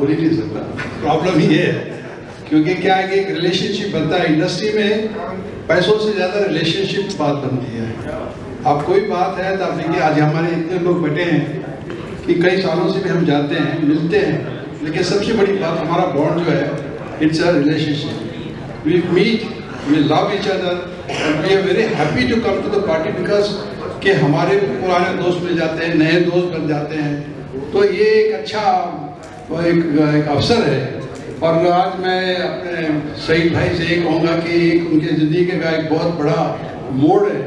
बोल ही नहीं सकता। प्रॉब्लम ये है क्योंकि क्या है कि एक रिलेशनशिप बनता है इंडस्ट्री में, पैसों से ज़्यादा रिलेशनशिप बात बनती है। आप कोई बात है तो आप देखिए आज हमारे इतने लोग बैठे हैं कि कई सालों से भी हम जाते हैं, मिलते हैं, लेकिन सबसे बड़ी बात हमारा बॉन्ड जो है, it's a relationship. We meet, we love each other and we are very happy to come to the party because कि हमारे पुराने दोस्त मिल जाते हैं, नए दोस्त बन जाते हैं। तो ये एक अच्छा एक अवसर है। और आज मैं अपने सईद भाई से ये कहूँगा कि उनके ज़िंदगी का एक बहुत बड़ा मोड़ है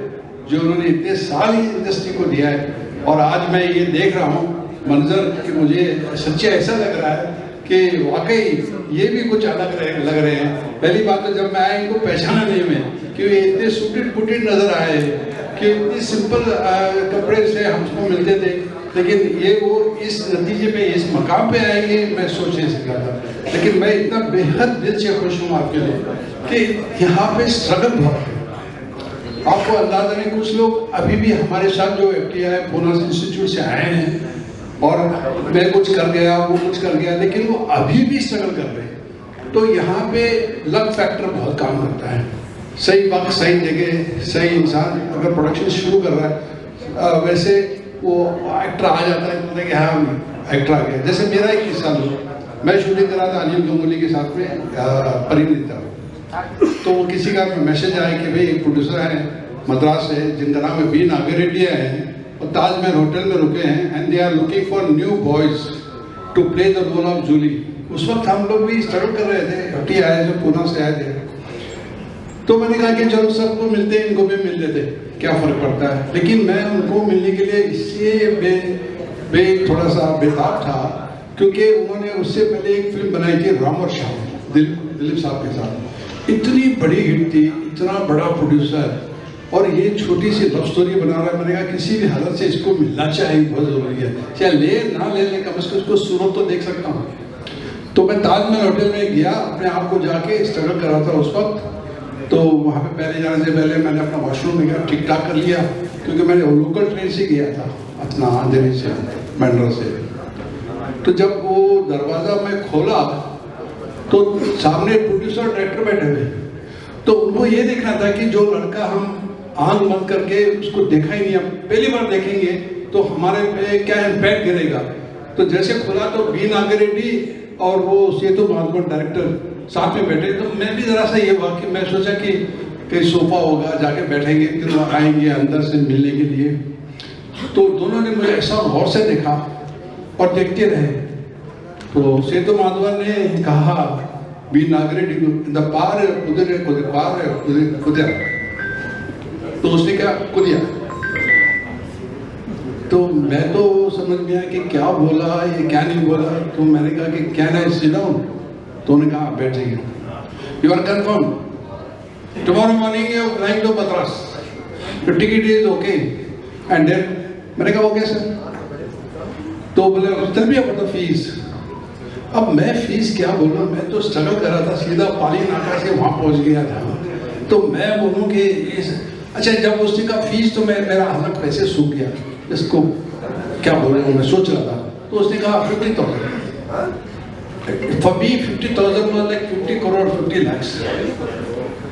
जो उन्होंने इतने साल ही इंडस्ट्री को दिया है। और आज मैं ये देख रहा हूँ मंजर कि मुझे सच्चे ऐसा लग रहा है कि वाकई ये भी कुछ अलग लग रहे हैं। पहली बात तो जब मैं आया इनको पहचाना नहीं मैं कि ये इतने सूटेड फूटेड नज़र आए कि इतनी सिंपल कपड़े से हमको मिलते थे, लेकिन ये वो इस नतीजे पे इस मकाम पे आएंगे मैं सोच नहीं सकता था। लेकिन मैं इतना बेहद दिल से खुश हूँ आपके लिए कि यहाँ पे स्ट्रगल बहुत है। आपको अंदाजा नहीं, कुछ लोग अभी भी हमारे साथ जो FTI पूना इंस्टीट्यूट से आए हैं और मैं कुछ कर गया, वो कुछ कर गया, लेकिन वो अभी भी स्ट्रगल कर रहे हैं। तो यहाँ पे लक फैक्टर बहुत काम करता है। सही वक्त, सही जगह, सही इंसान अगर प्रोडक्शन शुरू कर रहा है, वैसे वो एक्टर आ जाता है तो कि हाँ एक्टर आ गया। जैसे मेरा एक किस्सा लो, मैं शूटिंग करा था अनिल गंगुली के साथ में परिणीता, तो किसी का मैसेज आया कि भाई एक प्रोड्यूसर है मद्रास से जिनका नाम है बी नागरेड्डी है और ताजमहल होटल में रुके हैं and they are looking for new boys to play the role of Julie. उस वक्त हम लोग भी स्ट्रगल कर रहे थे, FTI जो पूना से आए थे। तो मैंने कहा कि चलो सबको मिलते हैं, इनको भी मिल लेते, क्या फर्क पड़ता है। लेकिन मैं उनको मिलने के लिए इसलिए थोड़ा सा बेताब था क्योंकि उन्होंने उससे पहले एक फिल्म बनाई थी राम और श्याम दिलीप साहब के साथ। इतनी बड़ी हिट थी, इतना बड़ा प्रोड्यूसर, और ये छोटी सी लव स्टोरी बना रहा है। मैंने कहा किसी भी हालत से इसको मिलना चाहिए, बहुत जरूरी है, चाहे ले ना ले, कम से कम उसको सूरत तो देख सकता हूँ। तो मैं ताजमहल होटल में गया, अपने आप को जाके स्ट्रगल कर रहा था उस वक्त। तो वहाँ पे पहले जाने से पहले मैंने अपना वॉशरूम में गया, ठीक ठाक कर लिया, क्योंकि मैंने लोकल ट्रेन से गया था अपना अंधेरी से, बैंड्रा से। तो जब वो दरवाज़ा मैं खोला तो सामने प्रोड्यूसर डायरेक्टर बैठे हुए, तो उनको ये देखना था कि जो लड़का हम आंख बंद करके उसको देखा ही नहीं, हम पहली बार देखेंगे तो हमारे पे क्या इम्पैक्ट गिरेगा। तो जैसे खुला तो बी नागरेड्डी और वो सेतु माधवन डायरेक्टर साथ में बैठे। तो मैं भी जरा सा ये हुआ कि मैं सोचा कि कहीं सोफा होगा, जाके बैठेंगे, फिर आएंगे अंदर से मिलने के लिए। तो दोनों ने मुझे ऐसा गौर से देखा और देखते रहे। तो सेतु माधवन ने कहा बी नागरेड्डी को पार कुदर, तो उसने क्या कुदिया। तो मैं तो समझ गया कि क्या बोला, ये क्या नहीं बोला। तो मैंने कहा कि क्या ना सिट डाउन, तो उन्होंने कहा बैठेंगे। You are confirm tomorrow morning you flying to Madras, the ticket is okay and then मैंने कहा ओके सर। तो बोले tell me about the fees. अब मैं फीस क्या बोलूँ, मैं तो स्ट्रगल कर रहा था, सीधा पाली नाका से वहाँ पहुँच गया था। तो मैं बोलूँ कि अच्छा, जब उसने कहा फीस तो मेरा हलक वैसे सूख गया, इसको क्या बोल रहा हूँ मैं सोच रहा था। तो उसने कहा 50,000 for me 50,000 was like 50 crore 50 lakhs।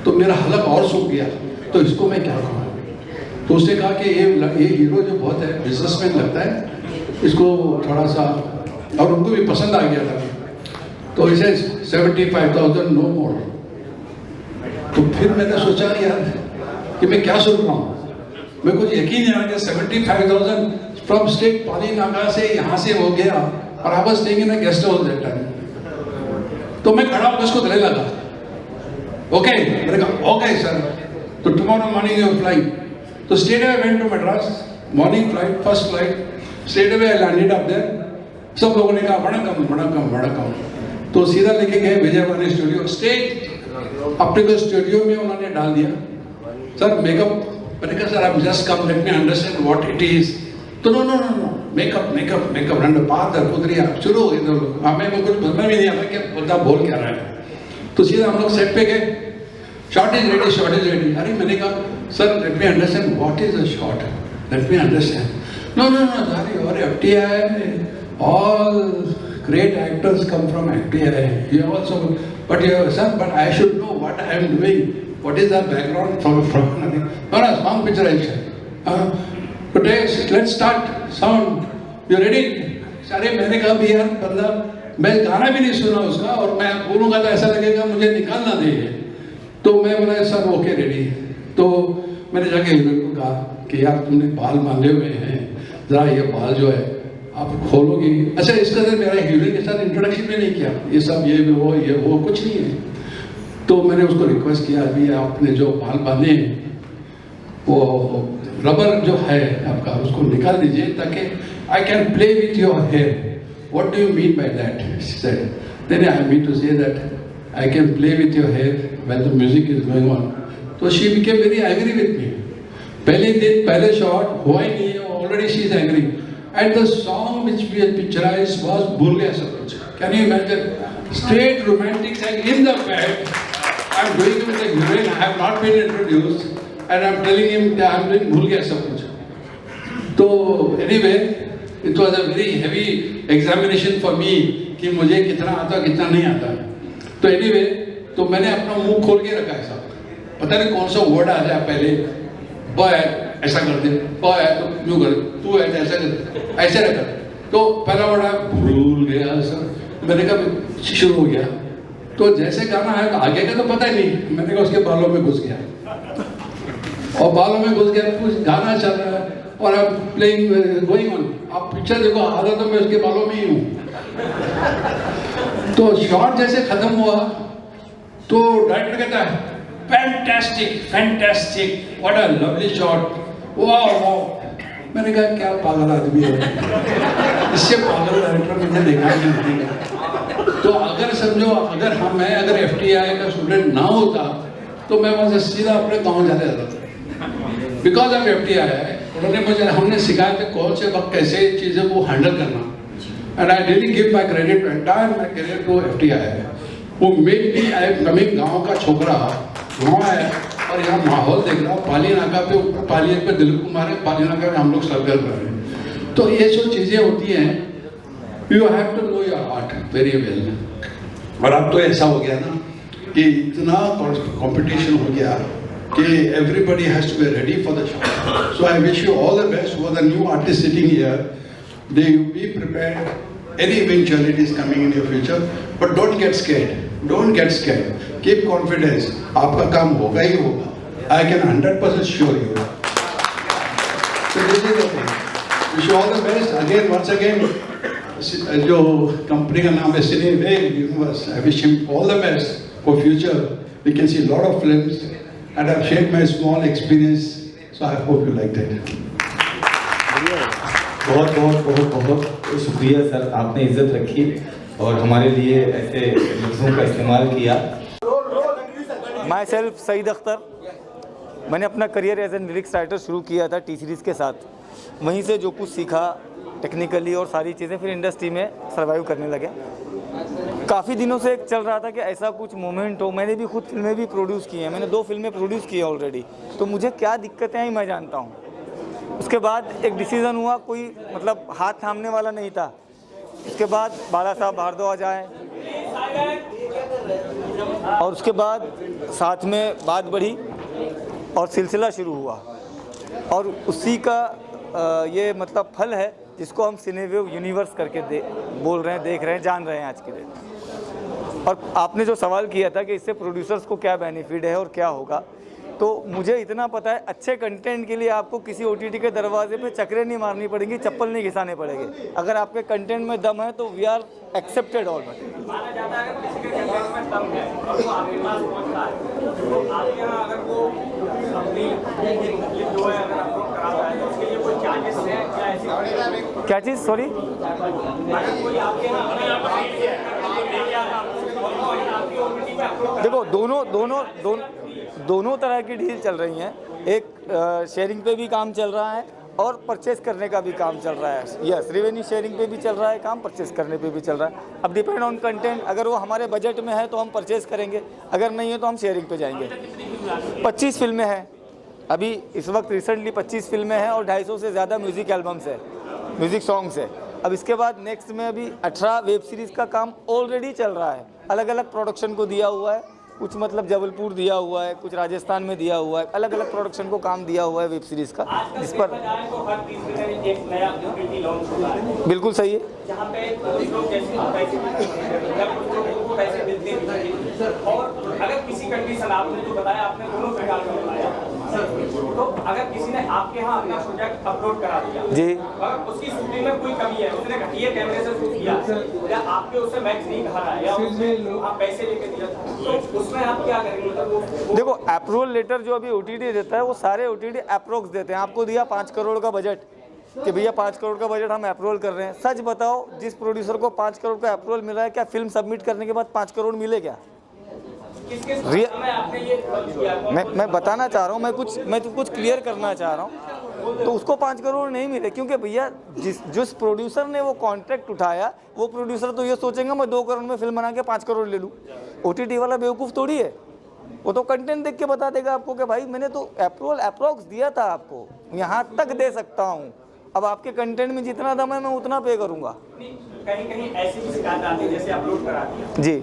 तो मेरा हलक और सूख गया, तो इसको मैं क्या कहूँ। तो उसने कहा कि ये हीरो जो बहुत है बिजनेसमैन लगता है, इसको थोड़ा सा, और उनको भी पसंद आ गया था। तो इसे 75,000 नो मोर। तो फिर मैंने सोचा यार कि मैं क्या सुन रहा हूँ, मैं कुछ यकीन नहीं आ रहा कि 75,000 फ्रॉम स्टेट पाली नाका से यहाँ से हो गया। और I was staying in a guest house that time. तो मैं खड़ा होकर उसको गले लगा, ओके, मैंने कहा ओके सर, तो टुमारो मॉर्निंग यू फ्लाइंग। तो straight away went to Madras, morning flight, first flight, straight away I landed up there. सब लोगों ने कहा वणकम वणकम वणकम। तो सीधा लेके गए Vijayavani studio, state optical studio में उन्होंने डाल दिया सर मेकअप। मैंने कहा sir I just come, let me understand what it is. तो no no no makeup makeup makeup रंड पादर कुदरिया शुरू हो गई। हमें कुछ समझ में नहीं आता क्या बंदा बोल क्या रहा है। तो सीधा हम लोग सेट पे गए, shot is ready, shot is ready. अरे मैंने कहा sir let me understand what is a shot, let me understand. No no no sorry और FTI all great actors come from FTI. You also, but you have son, but I should know what I am doing. What is the background from nothing? Not a song picturization. But let's start. Sound. You ready? अरे मैंने कहा भी यार बंदा, मैं गाना भी नहीं सुना उसका और मैं बोलूँगा तो ऐसा लगेगा मुझे निकालना दे। तो मैं बोला सर ओके रेडी। तो मैंने जाके हीरोइन को कहा कि यार तुमने बाल बांधे हुए हैं, जरा ये बाल जो है आप खोलोगे। अच्छा इसका तो मेरा हीरोइन के साथ इंट्रोडक्शन भी नहीं किया, ये सब ये वो कुछ नहीं है। तो मैंने उसको रिक्वेस्ट किया अभी आपने जो बाल बांधे हैं वो रबर जो है आपका उसको निकाल दीजिए ताकि I can play with your hair. What do you mean by that? She said. Then I mean to say that I can play with your hair when the music is going on. So she became very angry with me. पहले दिन पहले shot हुआ ही नहीं है, already she is angry. And the song which we had picturized was भूल गया सब कुछ. Can you imagine? Straight romantic song in the bed. I am doing with the heroine. I have not been introduced, and I am telling him that I am doing भूल गया सब कुछ. तो anyway, it was a very heavy examination for me कि मुझे कितना आता कितना नहीं आता। तो anyway, तो मैंने अपना मुंह खोल के रखा है सब, पता नहीं कौन सा वर्ड आ जाए पहले, ब है ऐसा कर दे, ब है तो यूँ कर, तू है ऐसा कर, ऐसे रखा। तो पहला वर्ड है भूल गया सर, मैंने कहा शुरू हो गया। तो जैसे गाना है तो आगे का तो पता ही नहीं, मैंने कहा उसके बालों में घुस गया और बालों में घुस गया, कुछ गाना चल रहा है और अब प्लेइंग गोइंग ऑन। आप पिक्चर देखो, आधा तो मैं उसके बालों में ही हूँ। तो शॉट जैसे खत्म हुआ तो डायरेक्टर कहता है fantastic fantastic, what a lovely shot, वाह वाह। मैंने कहा क्या पागल आदमी है, इससे पागल डायरेक्टर मैंने देखा नहीं। तो अगर समझो अगर मैं अगर FTI का स्टूडेंट ना होता तो मैं वहाँ से सीधा अपने गाँव जाने जाता था। बिकॉज ऑफ FTI उन्होंने हमने सिखाया था कौन से वक्त कैसे चीज़ें को हैंडल करना। And I really give my credit entire my career to FTI। वो made me, I am coming गाँव का छोकरा, गाँव है और यहाँ माहौल देख रहा हूँ, पाली नाका पे पालियन पे दिलीप कुमार है, पाली नाका में हम लोग सर्कल कर रहे हैं। तो ये जो चीज़ें होती हैं, you have to know your art very well. और अब तो ऐसा हो गया ना कि इतना कंपटीशन हो गया कि everybody has to be ready for the show. So I wish you all the best for the new artists sitting here. They be prepared. Any eventuality is coming in your future, but don't get scared. Don't get scared. Keep confidence. आपका काम होगा ही होगा. I can 100% sure you. So this is the thing. Wish you all the best. Again, once again, जो company का नाम है सिनेवेग universe, I wish him all the best for future. We can see a lot of films. And I've shared my small experience, so I hope you liked it. बहुत बहुत बहुत बहुत शुक्रिया sir, आपने इज्जत रखी और हमारे लिए ऐसे लफ्ज़ों का इस्तेमाल किया। माई सेल्फ सईद अख्तर, मैंने अपना career as a lyrics writer शुरू किया था टी सीरीज़ के साथ। वहीं से जो कुछ सीखा टेक्निकली और सारी चीज़ें, फिर इंडस्ट्री में सर्वाइव करने लगे। काफ़ी दिनों से एक चल रहा था कि ऐसा कुछ मोमेंट हो। मैंने भी खुद फिल्में भी प्रोड्यूस की हैं, मैंने 2 फिल्में प्रोड्यूस की हैं ऑलरेडी, तो मुझे क्या दिक्कतें आई मैं जानता हूँ। उसके बाद एक डिसीज़न हुआ, कोई मतलब हाथ थामने वाला नहीं था। उसके बाद बाला साहब भारद्वाज आए और उसके बाद साथ में बात बढ़ी और सिलसिला शुरू हुआ और उसी का ये मतलब फल है जिसको हम सिनेवेव यूनिवर्स करके बोल रहे हैं, देख रहे हैं, जान रहे हैं आज के दिन। और आपने जो सवाल किया था कि इससे प्रोड्यूसर्स को क्या बेनिफिट है और क्या होगा, तो मुझे इतना पता है अच्छे कंटेंट के लिए आपको किसी OTT के दरवाजे पे चक्रें नहीं मारनी पड़ेंगी, चप्पल नहीं घिसाने पड़ेंगे। अगर आपके कंटेंट में दम है तो वी आर एक्सेप्टेड ऑल। क्या चीज़, सॉरी? देखो दोनों तरह की डील चल रही हैं। एक शेयरिंग पे भी काम चल रहा है और परचेस करने का भी काम चल रहा है। यस, रेवेन्यू शेयरिंग पे भी चल रहा है काम, परचेस करने पे भी चल रहा है। अब डिपेंड ऑन कंटेंट, अगर वो हमारे बजट में है तो हम परचेस करेंगे, अगर नहीं है तो हम शेयरिंग पे जाएंगे। 25 फिल्में हैं अभी इस वक्त, रिसेंटली 25 फिल्में हैं और 250 से ज़्यादा म्यूज़िक एल्बम्स है, म्यूज़िक सॉन्ग्स है। अब इसके बाद नेक्स्ट में अभी 18 वेब सीरीज़ का काम ऑलरेडी चल रहा है, अलग अलग प्रोडक्शन को दिया हुआ है, कुछ मतलब जबलपुर दिया हुआ है, कुछ राजस्थान में दिया हुआ है, अलग अलग प्रोडक्शन को काम दिया हुआ है वेब सीरीज़ का, जिस पर एक नया OTT लॉन्च होता है। बिल्कुल सही है। जहाँ पे लोग जैसे पैसे मिलते हैं और अगर किसी कंडीशन आपने जो बताया, आपने दोनों प्रकार का बताया, तो अगर किसी ने आपके यहाँ अपना प्रोजेक्ट अपलोड करा दिया जी, अगर उसकी शूटिंग में कोई कमी है, उसने घटिया कैमरे से शूट किया या आपके उससे मैच नहीं कहा है या उसने आप पैसे लेके दिया, तो उसमें आप क्या करेंगे? मतलब देखो अप्रूवल लेटर जो अभी OTT देता है वो सारे OTT अप्रोक्स देते हैं। आपको दिया 5 करोड़ का बजट कि भैया 5 करोड़ का बजट हम अप्रूवल कर रहे हैं। सच बताओ, जिस प्रोड्यूसर को 5 करोड़ का अप्रूवल मिला है, क्या फिल्म सबमिट करने के बाद 5 करोड़ मिले क्या? आपने ये किया? मैं बताना चाह रहा हूँ, मैं तो कुछ क्लियर करना चाह रहा हूँ। तो उसको 5 करोड़ नहीं मिले क्योंकि भैया जिस प्रोड्यूसर ने वो कॉन्ट्रैक्ट उठाया, वो प्रोड्यूसर तो ये सोचेंगे मैं 2 करोड़ में फिल्म बना के 5 करोड़ ले लूँ। OTT वाला बेवकूफ़ थोड़ी है, वो तो कंटेंट देख के बता देगा आपको कि भाई मैंने तो अप्रूवल अप्रोक्स दिया था आपको, यहाँ तक दे सकता हूँ, अब आपके कंटेंट में जितना दम है मैं उतना पे करूँगा। कहीं कहीं ऐसी भी शिकायत आती है, जैसे अपलोड करा दिया जी,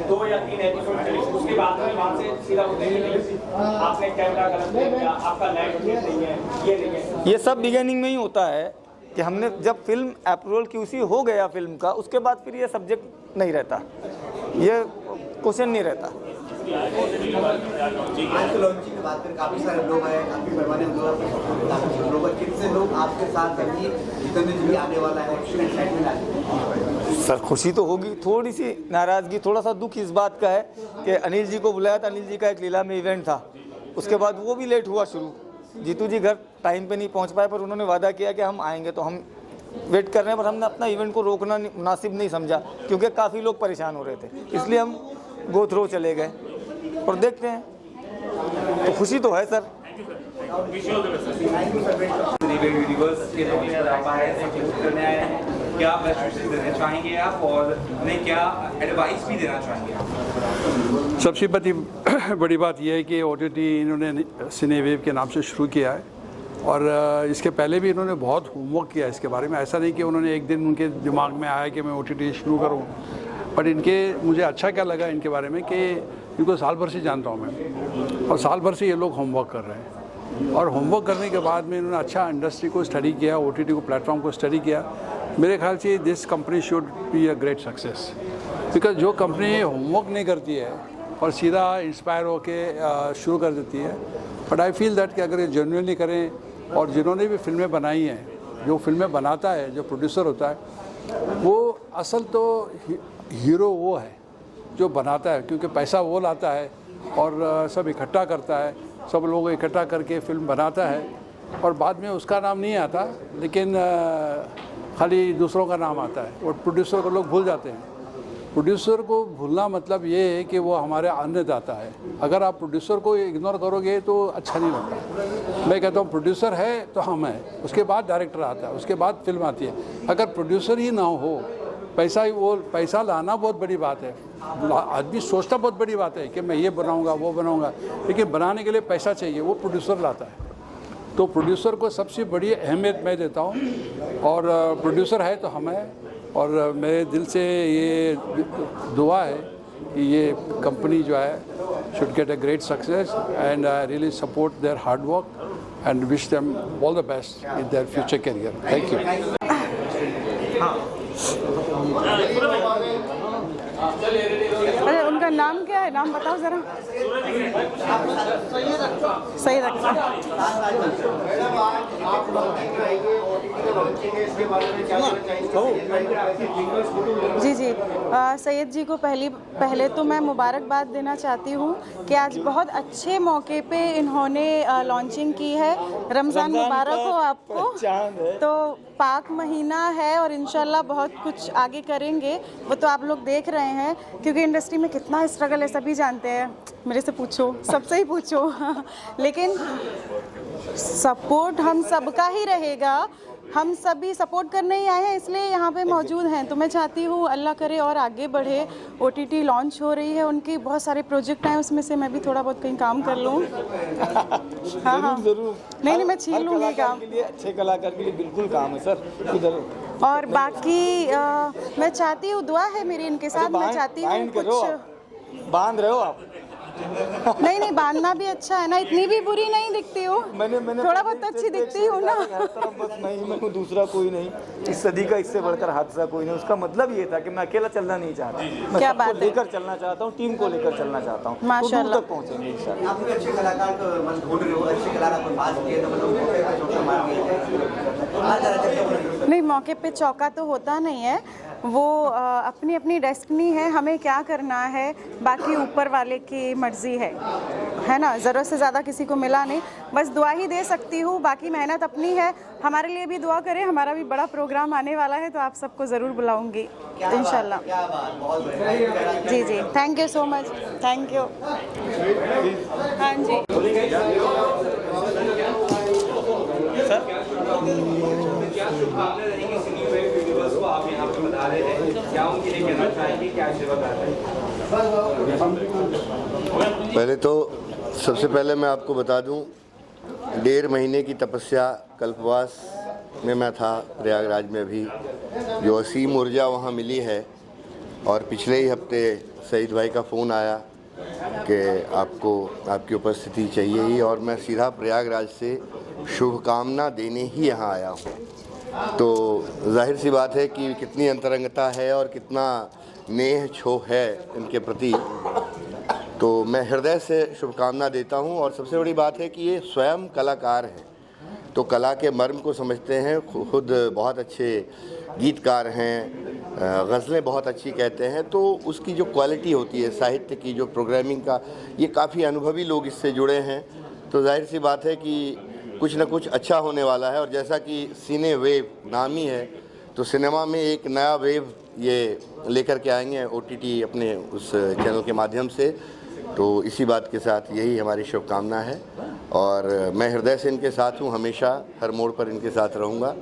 2 या 3 एपिसोड चले, उसके बाद में वहाँ से सीधा होते हैं आपने कैमरा गलत नहीं किया, आपका लाइट ठीक नहीं है, ये नहीं है। ये सब बिगिनिंग में ही होता है कि हमने जब फिल्म अप्रूवल QC हो गया फिल्म का, उसके बाद फिर ये सब्जेक्ट नहीं रहता, ये क्वेश्चन नहीं रहता। आज तो लॉन्चिंग के बाद फिर काफ़ी सारे लोग आए, काफ़ी पैमाने लोग कितने लोग आपके साथ अभी जितने भी आने वाला है, एक्साइटमेंट आती सर खुशी तो होगी, थोड़ी सी नाराज़गी, थोड़ा सा दुख इस बात का है कि अनिल जी को बुलाया था, अनिल जी का एक लीला में इवेंट था, उसके बाद वो भी लेट हुआ शुरू। जीतू जी घर टाइम पे नहीं पहुंच पाए, पर उन्होंने वादा किया कि हम आएंगे, तो हम वेट कर रहे हैं, पर हमने अपना इवेंट को रोकना मुनासिब नहीं समझा क्योंकि काफ़ी लोग परेशान हो रहे थे, इसलिए हम गो थ्रो चले गए और देखते हैं। तो खुशी तो है सर। यूनिवर्स के लोग करने आए हैं, क्या बेस्ट विशेस देना चाहेंगे आप और उन्हें क्या एडवाइस भी देना चाहेंगे आप? सबसे बड़ी बात यह है कि OTT इन्होंने सिनेवेव के नाम से शुरू किया है और इसके पहले भी इन्होंने बहुत होमवर्क किया इसके बारे में। ऐसा नहीं कि उन्होंने एक दिन उनके दिमाग में आया कि मैं OTT शुरू करूं, बट मुझे अच्छा क्या लगा इनके बारे में कि इनको साल भर से जानता हूं मैं, और साल भर से ये लोग होमवर्क कर रहे हैं, और होमवर्क करने के बाद में इन्होंने अच्छा इंडस्ट्री को स्टडी किया, OTT को प्लेटफॉर्म को स्टडी किया। मेरे ख्याल से this company should be a great success, because जो कंपनी होमवर्क नहीं करती है और सीधा इंस्पायर होकर शुरू कर देती है, बट आई फील दैट कि अगर ये जेन्युइनली करें, और जिन्होंने भी फिल्में बनाई हैं, जो फिल्में बनाता है, जो प्रोड्यूसर होता है, वो असल तो हीरो वो है जो बनाता है, क्योंकि पैसा वो लाता है और सब इकट्ठा करता है, सब लोग इकट्ठा करके फिल्म बनाता है, और बाद में उसका नाम नहीं आता, लेकिन खाली दूसरों का नाम आता है, और प्रोड्यूसर को लोग भूल जाते हैं। प्रोड्यूसर को भूलना मतलब ये है कि वो हमारे अन्नदाता है। अगर आप प्रोड्यूसर को इग्नोर करोगे तो अच्छा नहीं लगता। मैं कहता हूँ प्रोड्यूसर है तो हम हैं, उसके बाद डायरेक्टर आता है, उसके बाद फिल्म आती है। अगर प्रोड्यूसर ही ना हो, पैसा लाना बहुत बड़ी बात है, आदमी सोचता बहुत बड़ी बात है कि मैं ये बनाऊँगा वो बनाऊँगा, लेकिन बनाने के लिए पैसा चाहिए, वो प्रोड्यूसर लाता है। तो प्रोड्यूसर को सबसे बड़ी अहमियत मैं देता हूँ, और प्रोड्यूसर है तो हम हैं, और मेरे दिल से ये दुआ है कि ये कंपनी जो है should get a great success, and I really support there hard work and wish them all the best in their future career. Thank you. अरे उनका नाम क्या है, नाम बताओ जरा। सही रखा। जी जी, सैयद जी को पहले तो मैं मुबारकबाद देना चाहती हूँ कि आज बहुत अच्छे मौके पे इन्होंने लॉन्चिंग की है। रमज़ान मुबारक हो आपको। तो पाक महीना है और इंशाल्लाह बहुत कुछ आगे करेंगे, वो तो आप लोग देख रहे हैं, क्योंकि इंडस्ट्री में कितना स्ट्रगल है सभी जानते हैं। मेरे से पूछो, सबसे ही पूछो लेकिन सपोर्ट हम सबका ही रहेगा। हम सभी सपोर्ट करने ही आए हैं, इसलिए यहाँ पे मौजूद हैं। तो मैं चाहती हूँ अल्लाह करे और आगे बढ़े। OTT लॉन्च हो रही है, उनकी बहुत सारे प्रोजेक्ट हैं, उसमें से मैं भी थोड़ा बहुत कहीं काम कर लूँ। हाँ हाँ जरूर। नहीं मैं छीन लूँगी काम। के लिए, अच्छे कलाकार के लिए बिल्कुल काम है सर इधर। और बाकी मैं चाहती हूँ, दुआ है मेरी इनके साथ। मैं चाहती हूँ कुछ बांध रहे हो आप। नहीं बांधना भी अच्छा है ना, इतनी भी बुरी नहीं दिखती हूँ, थोड़ा बहुत अच्छी दिखती हूँ ना। बस मैं हूँ, दूसरा कोई नहीं। इस सदी का इससे बढ़कर हादसा कोई नहीं। उसका मतलब ये था कि मैं अकेला चलना नहीं चाहता, मैं क्या सबको बात है। लेकर चलना चाहता हूँ, टीम को लेकर चलना चाहता हूँ। माशाल्लाह। तक पहुँचेंगे इंशाल्लाह। आप भी अच्छे कलाकार को मतलब ढूंढ रहे हो, अच्छे कलाकार को पास किए तो मतलब मौके पे चौका मार दिए। नहीं मौके पे चौका तो होता नहीं है, वो अपनी अपनी डेस्टिनी है, हमें क्या करना है बाकी ऊपर वाले की मर्जी है ना। ज़रूरत से ज़्यादा किसी को मिला नहीं, बस दुआ ही दे सकती हूँ। बाकी मेहनत अपनी है, हमारे लिए भी दुआ करें। हमारा भी बड़ा प्रोग्राम आने वाला है, तो आप सबको ज़रूर बुलाऊंगी इंशाल्लाह। जी जी, thank you so much, thank you. हाँ जी क्या शुभकामनाएं रहेंगी सिनी वेब यूनिवर्स को आप यहाँ पे बता रहे हैं, क्या उनके लिए कहना चाहेंगे, क्या सेवा कर रहे हैं? पहले तो सबसे पहले मैं आपको बता दूं, 1.5 महीने की तपस्या कल्पवास में मैं था प्रयागराज में भी, जो असीम ऊर्जा वहाँ मिली है। और पिछले ही हफ्ते सईद भाई का फ़ोन आया कि आपको आपकी उपस्थिति चाहिए ही, और मैं सीधा प्रयागराज से शुभकामना देने ही यहाँ आया हूँ। तो जाहिर सी बात है कि कितनी अंतरंगता है और कितना नेह छो है इनके प्रति। तो मैं हृदय से शुभकामना देता हूँ। और सबसे बड़ी बात है कि ये स्वयं कलाकार हैं, तो कला के मर्म को समझते हैं, खुद बहुत अच्छे गीतकार हैं, गज़लें बहुत अच्छी कहते हैं। तो उसकी जो क्वालिटी होती है साहित्य की, जो प्रोग्रामिंग का, ये काफ़ी अनुभवी लोग इससे जुड़े हैं। तो जाहिर सी बात है कि कुछ न कुछ अच्छा होने वाला है। और जैसा कि सिने वेव नाम ही है, तो सिनेमा में एक नया वेव ये लेकर के आएंगे OTT अपने उस चैनल के माध्यम से। तो इसी बात के साथ यही हमारी शुभकामना है, और मैं हृदय से इनके साथ हूँ, हमेशा हर मोड़ पर इनके साथ रहूँगा।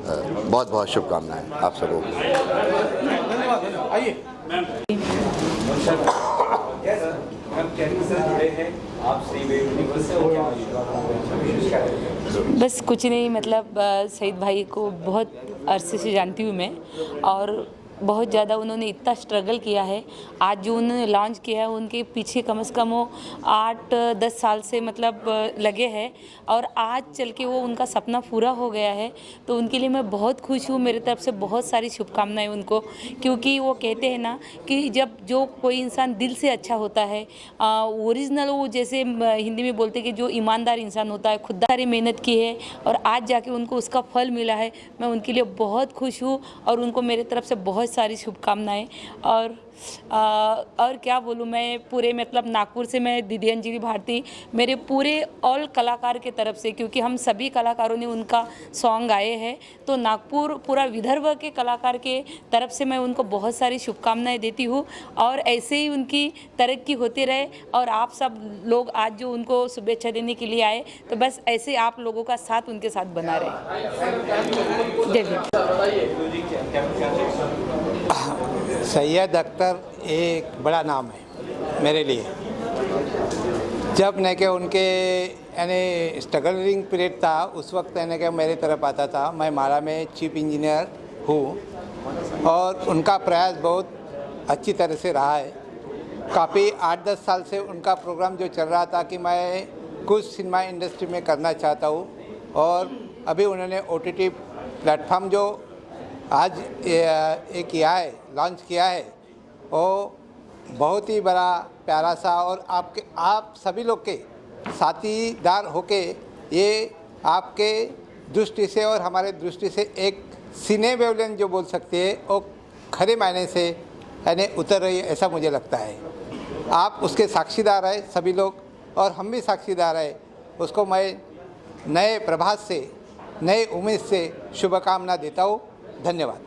बहुत बहुत शुभकामनाएं आप सबको। बस कुछ नहीं, मतलब सईद भाई को बहुत अरसे से जानती हूँ मैं, और बहुत ज़्यादा उन्होंने इतना स्ट्रगल किया है। आज जो उन्होंने लॉन्च किया है, उनके पीछे कम से कम वो 8-10 साल से मतलब लगे हैं, और आज चल के वो उनका सपना पूरा हो गया है। तो उनके लिए मैं बहुत खुश हूँ। मेरी तरफ से बहुत सारी शुभकामनाएं उनको, क्योंकि वो कहते हैं ना कि जब जो कोई इंसान दिल से अच्छा होता है, ओरिजिनल, वो जैसे हिंदी में बोलते हैं कि जो ईमानदार इंसान होता है, खुद सारी मेहनत की है और आज जाके उनको उसका फल मिला है। मैं उनके लिए बहुत खुश हूँ, और उनको मेरे तरफ से बहुत सारी शुभकामनाएं। और क्या बोलूँ मैं, पूरे मतलब नागपुर से मैं दीदी अंजलि भारती, मेरे पूरे ऑल कलाकार के तरफ से, क्योंकि हम सभी कलाकारों ने उनका सॉन्ग गाए हैं, तो नागपुर पूरा विदर्भ के कलाकार के तरफ से मैं उनको बहुत सारी शुभकामनाएं देती हूँ। और ऐसे ही उनकी तरक्की होती रहे, और आप सब लोग आज जो उनको शुभेच्छा देने के लिए आए, तो बस ऐसे आप लोगों का साथ उनके साथ बना रहे। जय भीम। सैयद अख्तर एक बड़ा नाम है मेरे लिए। जब न कि उनके यानी स्ट्रगलिंग पीरियड था, उस वक्त यानी कि मेरी तरफ आता था। मैं माला में चीफ इंजीनियर हूँ, और उनका प्रयास बहुत अच्छी तरह से रहा है। काफ़ी 8-10 साल से उनका प्रोग्राम जो चल रहा था कि मैं कुछ सिनेमा इंडस्ट्री में करना चाहता हूँ, और अभी उन्होंने OTT प्लेटफॉर्म जो आज एक किया है, लॉन्च किया है, वो बहुत ही बड़ा प्यारा सा, और आप सभी लोग के साथीदार होके ये आपके दृष्टि से और हमारे दृष्टि से एक सिने वेवलेंथ जो बोल सकते हैं, वो खरे मायने से यानी उतर रही है, ऐसा मुझे लगता है। आप उसके साक्षीदार हैं सभी लोग, और हम भी साक्षीदार हैं। उसको मैं नए प्रभात से, नए उम्मीद से शुभकामना देता हूँ। धन्यवाद।